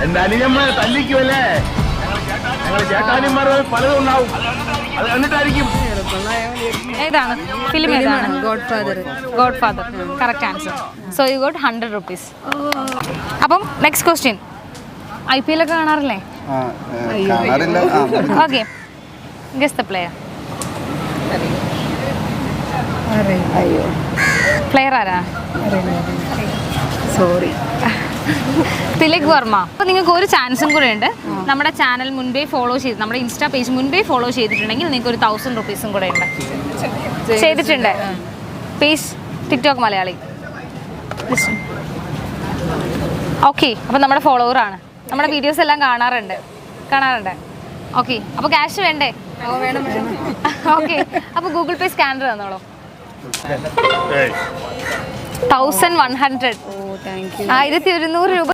എന്റെ അനിയന്മാരെ തല്ലിക്കുമല്ലേ? ഞങ്ങൾ ചേട്ടാനിമാർ പലതും ഉണ്ടാവും, അത് കണ്ടിട്ടായിരിക്കും. ഏതാണ് ഫിലിം? ഏതാണ്? God father. Correct answer. So you got 100 rupees. അപ്പം നെക്സ്റ്റ് ക്വസ്റ്റ്യൻ. IPL ഒക്കെ കാണാറില്ലേ? Okay, guess the player. Player ആരാ? സോറി, തിലക് വർമ്മ. അപ്പോൾ നിങ്ങൾക്ക് ഒരു ചാൻസും കൂടെ ഉണ്ട്. നമ്മുടെ ചാനൽ മുൻപേ ഫോളോ ചെയ്ത്, നമ്മുടെ ഇൻസ്റ്റാ പേജ് മുൻപേ ഫോളോ ചെയ്തിട്ടുണ്ടെങ്കിൽ നിങ്ങൾക്ക് ഒരു 1000 rupees കൂടെ ഉണ്ട്. ചെയ്തിട്ടുണ്ട്. Page TikTok Malayali. ഓക്കെ, അപ്പോൾ നമ്മുടെ ഫോളോവറാണ്. നമ്മുടെ വീഡിയോസ് എല്ലാം കാണാറുണ്ട്. ഓക്കെ, അപ്പോൾ ക്യാഷ് വേണ്ടേ? ഓക്കെ, അപ്പോൾ ഗൂഗിൾ പേ സ്കാനർ തന്നോളൂ. 1100. 1100 രൂപ